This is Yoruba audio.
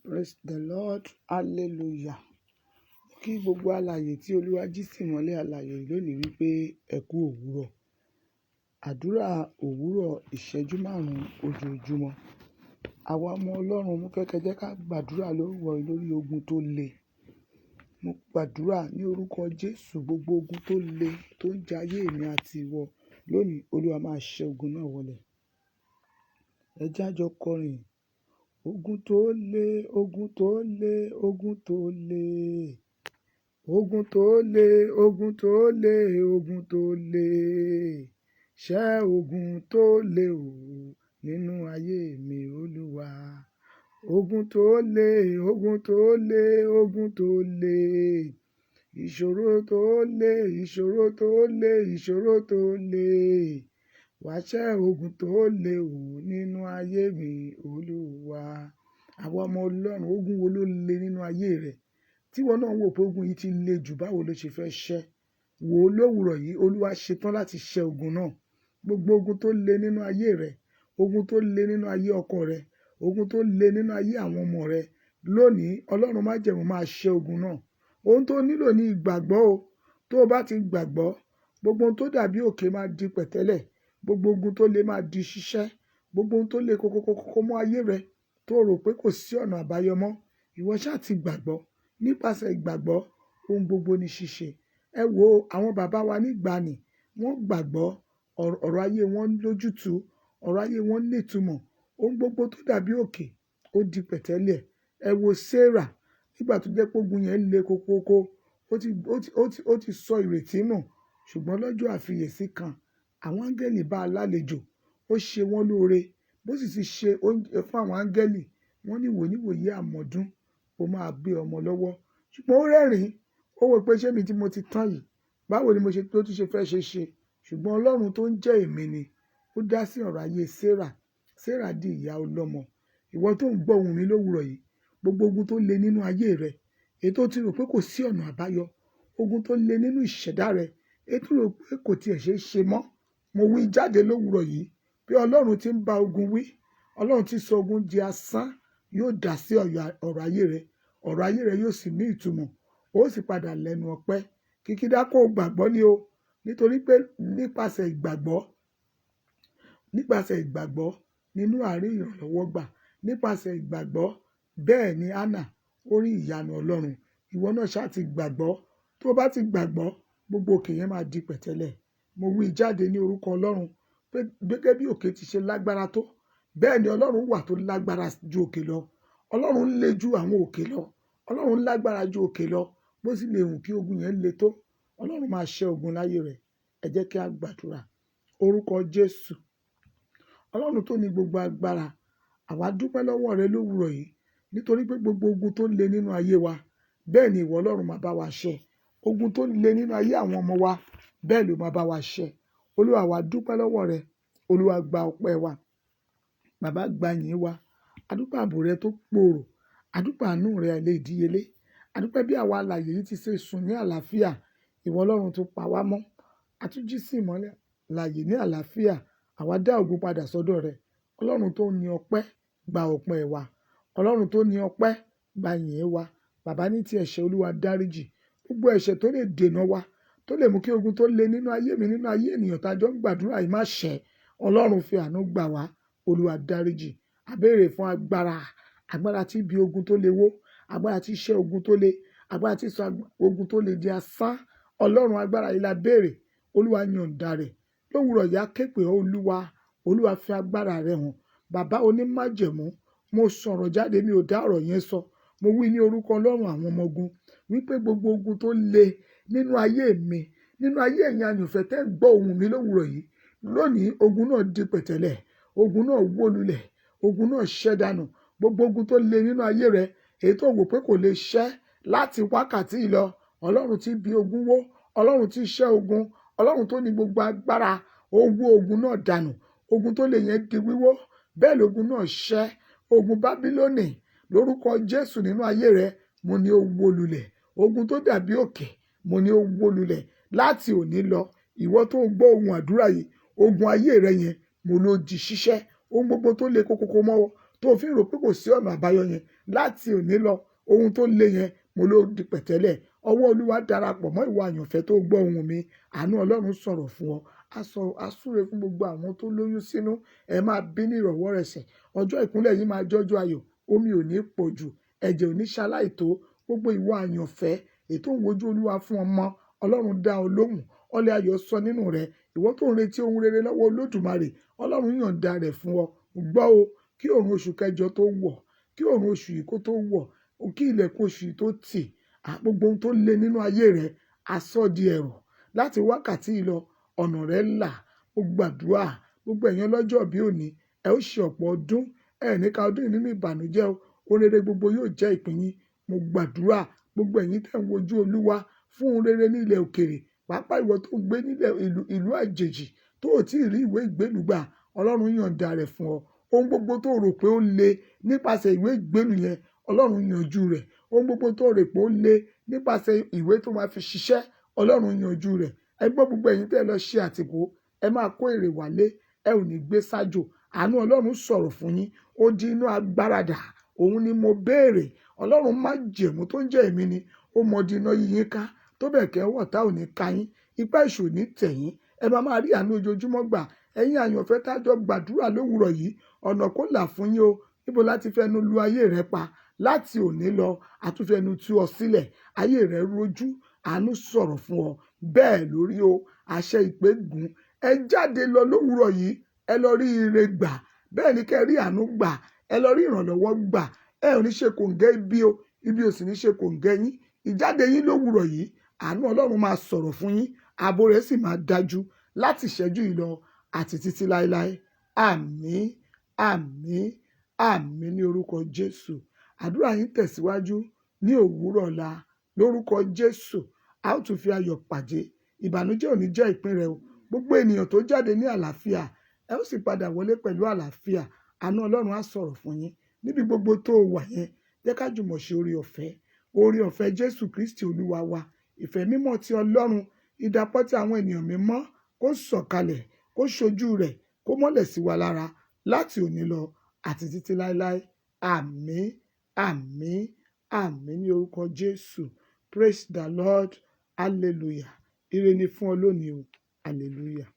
Praise the Lord. Hallelujah. Kí gbogbo alààyè tí Olúwa jí sí ìmọ́lẹ̀ alààyè lónìí wípé ẹ kú òwúrọ̀. Àdúrà òwúrọ̀ ìṣẹ́jú 5 ojoojúmọ́. Àwa ọmọ Ọlọ́run mú kẹ́kẹ́ jẹ́ ká gbàdúrà lórí ogun tó le. Mo gbàdúrà ní orúkọ Jésù, gbogbo ogun tó le tó ń jayé èmi àti ìwọ lónìí, Olúwa máa ṣẹ́ ogun náà wọlẹ̀. Ẹ jẹ́ a jọ kọrin. Ogun tó le, ogun tó le, ogun tó le. Ogun tó le, ogun tó le, ogun tó le. Ṣẹ́ ogun tó le o nínú ayé mi, Olúwa. Ogun tó le, ogun tó le, ogun tó le. Ìṣòro tó le, ìṣòro tó le, ìṣòro tó le. Wá ṣẹ́ ogun tó le o nínú ayé mi, Olúwa. Àwa ọmọ Ọlọ́run, ogun wo ló le nínú ayé rẹ? Tí wọn náà wò pé ogun yìí ti le jù, báwo ló ṣe fẹ́ ṣẹ́? Wò ó lówùrọ̀ yìí, Olúwa ṣetán láti ṣẹ́ ogun náà. Gbogbo ogun tó le nínú ayé rẹ, ogun tó le nínú ayé ọkọ rẹ, ogun tó le nínú ayé àwọn ọmọ rẹ, lónìí Ọlọ́run májẹ̀mú máa ṣẹ́ ogun náà. Ohun tó nílò ní ìgbàgbọ́ o. Tó o bá ti gbàgbọ́, gbogbo ohun tó dàbí òkè máa di pẹ̀tẹ́lẹ̀. Gbogbo ogun tó le máa di ṣíṣẹ́. Gbogbo ohun tó le kókókókó mọ́ ayé rẹ tó rò pé kò sí ọ̀nà àbáyọ mọ́, ìwọ ṣáà ti gbàgbọ́. Nípasẹ̀ ìgbàgbọ́, ohun gbogbo ni ṣíṣe. Ẹ wo àwọn bàbá wa nígbàanì, wọ́n gbàgbọ́, ọ̀rọ̀ ayé wọn lójútùú, ọ̀rọ̀ ayé wọn nítumọ̀. Ohun gbogbo tó dàbí òkè, ó di pẹ̀tẹ́lẹ̀. Ẹ wo Sárà, nígbà tó jẹ́ pé ogun yẹn le kókókó, ó ti sọ ìrètí nù. Ṣùgbọ́n lọ́jọ́ àfiyèsí kan, àwọn áńgẹ́lì bá a lálejò, ó ṣe wọ́n lóore. Bó sì ti ṣe oúnjẹ fún àwọn áńgẹ́lì, wọ́n ní níwòyí àmọ̀dún, ó máa gbé ọmọ lọ́wọ́. Ṣùgbọ́n ó rẹ́rìn-ín, ó wò pé ṣé mi tí mo ti tán yìí, báwo ni tó tún ṣe fẹ́ ṣe? Ṣùgbọ́n Ọlọ́run tó ń jẹ́ èmi ni, ó dá sí ọ̀rọ̀ ayé Sárà. Sárà di ìyá ọlọ́mọ. Ìwọ tó ń gbọ́ ohùn mi lówùrọ̀ yìí, gbogbo ogun tó le nínú ayé rẹ, èyí tó ti rò pé kò sí ọ̀nà àbáyọ, ogun tó le nínú ìṣẹ̀dá rẹ, èyí tó rò pé kò tiẹ̀ ṣe é ṣe mọ́, mo wí jáde lówùrọ̀ yìí pé Ọlọ́run tí ń bá ogun wí, Ọlọ́run tí sọ ogun di asán, yóò dá sí ọ̀rọ̀ ayé rẹ. Ọ̀rọ̀ ayé rẹ yóò sì ní ìtumọ̀. Ó sì padà lẹ́nu ọpẹ́. Kìkìdá kó gbàgbọ́ ni o. Nítorí pé nípasẹ̀ ìgbàgbọ́ nínú àárín ìrànlọ́wọ́ gbà. Nípasẹ̀ ìgbàgbọ́, bẹ́ẹ̀ ni Hánà, ó rí ìyanu Ọlọ́run. Ìwọ náà ṣáà ti gbàgbọ́. Tó bá ti gbàgbọ́, gbogbo òkè yẹn máa di pẹ̀tẹ́lẹ̀. Mo wí jáde ní orúkọ Ọlọ́run pé gẹ́gẹ́ bí òkè ti ṣe lágbára tó, bẹ́ẹ̀ ni Ọlọ́run wà tó lágbára ju òkè lọ. Ọlọ́run le ju àwọn òkè lọ. Ọlọ́run lágbára ju òkè lọ. Bó sì lè hùn kí ogun yẹn le tó, Ọlọ́run máa ṣẹ́ ogun láyé rẹ̀. Ẹ jẹ́ kí a gbàdúrà. Orúkọ Jésù. Ọlọ́run tó ní gbogbo agbára, àwa dúpẹ́ lọ́wọ́ rẹ lówùrọ̀ yìí. Nítorí pé gbogbo ogun tó le nínú ayé wa, bẹ́ẹ̀ ni ìwọ Ọlọ́run máa bá wa ṣẹ́. Ogun tó le nínú ayé àwọn ọmọ wa, bẹ́ẹ̀ ló máa bá wa ṣẹ́. Olúwa, àwa dúpẹ́ lọ́wọ́ rẹ. Olúwa, gba ọpẹ́ wa. Bàbá, gba ìyìn wa. Adúpẹ́ ààbò rẹ tó gbòòrò. Adúpẹ́ àánú rẹ àìlè ìdíyelé. Adúpẹ́ bí àwa alààyè yìí ti ṣe sùn ní àlàáfíà. Ìwọ Ọlọ́run tó pa wá mọ́. A tún jí sí ìmọ́lẹ̀ alààyè ní àlàáfíà. Àwa dá ògo padà sọ́dọ̀ rẹ. Ọlọ́run tó ní ọpẹ́, gba ọpẹ́ wa. Ọlọ́run tó ní ọpẹ́, gba ìyìn wa. Bàbá, ní ti ẹ̀ṣẹ̀, Olúwa dáríjì. Gbogbo ẹ̀ṣẹ̀ tó lè dènà wa, tó lè mú kí ogun tó le nínú ayé mi, nínú ayé ènìyàn tá jọ ń gbàdúrà yìí má ṣẹ. Ọlọ́run fi àánú gbà wá. Olúwa dáríjì. A béèrè fún agbára tí bí ogun tó le wó, agbára tí ṣẹ́ ogun tó le, agbára tí sọ ogun tó le di asán. Ọlọ́run, agbára yìí la béèrè. Olúwa, yọ̀ǹda rẹ̀. Lówùrọ̀ yá képe Olúwa fi agbára rẹ̀ hàn. Bàbá onímájẹ̀mú, mo sọ̀rọ̀ jáde, mi ò dá ọ̀rọ̀ yẹn sọ. Mo wí ní orúkọ Ọlọ́run àwọn ọmọ ogun wípé gbogbo ogun tó le nínú ayé mi, nínú ayé ẹ̀yin àyànfẹ́ tẹ́ ń gbọ́ ohùn mi lówùrọ̀ yìí, lónìí ogun náà di pẹ̀tẹ́lẹ̀, ogun náà wó lulẹ̀, ogun náà ṣẹ́ dànù. Gbogbo ogun tó le nínú ayé rẹ, èyí tó wò pé kò lè ṣẹ́ láti wákàtí yìí lọ, Ọlọ́run tí bí ogun wó, Ọlọ́run tí ṣẹ́ ogun, Ọlọ́run tó ní gbogbo agbára, ó wó ogun náà dànù. Ogun tó le yẹn di wíwó, bẹ́ẹ̀ lógun náà ṣẹ́. Ogun Bábílónì lórúkọ Jésù nínú ayé rẹ, mo ní ó wó lulẹ̀. Ogun tó dàbí òkè, mo ní ó wó lulẹ̀. Láti òní lọ, ìwọ tó ń gbọ́ ohùn àdúrà yìí, ogun ayé rẹ yẹn, mo ló di ṣíṣẹ́. Ohun gbogbo tó le kókókó mọ́ tó fi ń rò pé kò sí ọ̀nà àbáyọ yẹn, láti òní lọ ohun tó le yẹn mo ló di pẹ̀tẹ́lẹ̀. Ọwọ́ Olúwa darapọ̀ mọ́ ìwọ àyànfẹ́ tó gbọ́ ohùn mi. Àánú Ọlọ́run sọ̀rọ̀ fún ọ. A súre fún gbogbo àwọn tó lóyún sínú. Ẹ máa bí ní ìrọ̀wọ́rọsẹ̀. Ọjọ́ ìkúnlẹ̀ yìí máa jọ́jọ́ ayọ̀. Omi ò ní pọ̀jù, ẹ̀jẹ̀ ò ní ṣaláìtó. Gbogbo ìwọ àyànfẹ́ ètò ń wojú Olúwa fún ọmọ, Ọlọ́run dá ọ lóhùn. Ọlẹ̀ ayọ̀ sọ nínú rẹ̀. Ìwọ tó ń retí ohun rere lọ́wọ́ Olódùmarè, Ọlọ́run yọ̀ǹda rẹ̀ fún ọ. Gbọ́ o, kí òrùn oṣù kẹjọ tó wọ̀, kí òrùn oṣù yìí kó tó wọ̀, kí ilẹ̀kùn oṣù yìí tó tì, gbogbo ohun tó le nínú ayé rẹ̀ á sọ di ẹ̀rọ̀. Láti wákàtí yìí lọ, ọ̀nà rẹ̀ là. Ó gbàdúrà gbogbo ẹ̀yin ọlọ́jọ́ bí òní, ẹ ó ṣe ọ̀pọ̀ ọdún. Ẹ ní ká ọdún yìí nínú ìbànújẹ́ o. Ohun rere gbogbo yóò jẹ́ ìpín yín. Mo gbàdúrà gbogbo ẹ̀yin tẹ́ ń wojú Olúwa fún ohun rere ní ilẹ̀ òkèèrè, pàápàá ìwọ tó ń gbé nílẹ̀ ìlú àjèjì tó ò tí ì rí ìwé ìgbélú gbà, Ọlọ́run yọ̀ǹda rẹ̀ fún ọ. Ohun gbogbo tó rò pé ó le nípasẹ̀ ìwé ìgbélú yẹn, Ọlọ́run yanjú rẹ̀. Ohun gbogbo tó rò pé ó le nípasẹ̀ ìwé tó máa fi ṣiṣẹ́, Ọlọ́run yanjú rẹ̀. Ẹ gbọ́ gbogbo ẹ̀yin tẹ́ lọ ṣe àtìpó, ẹ máa kó èrè wálé, ẹ ò ní gbé sájò. Àánú Ọlọ́run sọ̀rọ̀ fún yín. Ó di inú agbára dà. Òun ni mo béèrè. Ọlọ́run má jẹ̀mú tó ń jẹ́ èmi ni. Ó mọ di iná yíyín ká. Tó bẹ̀ kẹ́ ọ̀tá ò ní ká yín. Ipá èṣù ò ní tẹ̀ yín. Ẹ máa rí àánú ojoojúmọ́ gbà. Ẹ̀yin àyànfẹ́ tá jọ gbàdúrà lówùrọ̀ yìí, ọ̀nà kó là fún yín o. Níbo láti fẹnu lu ayé rẹ pa. Láti òní lọ, àtúnfẹnu tú ọ sílẹ̀. Ayé rẹ rojú. Àánú sọ̀rọ̀ fún ọ. Bẹ́ẹ̀ lórí o. Àṣẹ ìpè gùn. Ẹ jáde lọ lówùrọ̀ yìí. Ẹ lọ rí ire gbà. Bẹ́ẹ̀ ni kẹ́ rí àánú gbà. Ẹ lọ rí ìrànlọ́wọ́ gbà. Ẹ ò ní ṣe kòǹgẹ́ ibi o. Ibi ò sì ní ṣe kòǹgẹ́ yín. Ìjáde yín lówùrọ̀ yìí, àánú Ọlọ́run máa sọ̀rọ̀ fún yín. Ààbò rẹ̀ sì máa dájú láti ìṣẹ́jú yìí lọ àti títí láéláé. Àmín, àmín, àmín ní orúkọ Jésù. Àdúrà yín tẹ̀síwájú ní òwúrọ̀ ọ̀la lórúkọ Jésù. A ó tún fi ayọ̀ pàdé. Ìbànújẹ́ ò ní jẹ́ ìpín rẹ o. Gbogbo ènìyàn tó jáde ní àlàáfíà, ẹ ó sì padà wọlé pẹ̀lú àlàáfíà. Àánú Ọlọ́run á sọ̀rọ̀ fún yín. Níbi gbogbo tó wà yẹn, jẹ́ ká jùmọ̀ ṣe oore ọ̀fẹ́. Oore ọ̀fẹ́ Jésù Kristi Olúwa wa. Ìfẹ́ mímọ́ ti Ọlọ́run, ìdàpọ̀ tí àwọn ènìyàn mímọ́ kó sọ̀kalẹ̀, kó ṣojú rẹ̀, kó mọ́lẹ̀ sí wa lára láti òní lọ àti títí láéláé. Àmín, àmín, àmín ní orúkọ Jésù. Praise the Lord. Hallelujah. Ire ni fún ọ lónìí o. Hallelujah.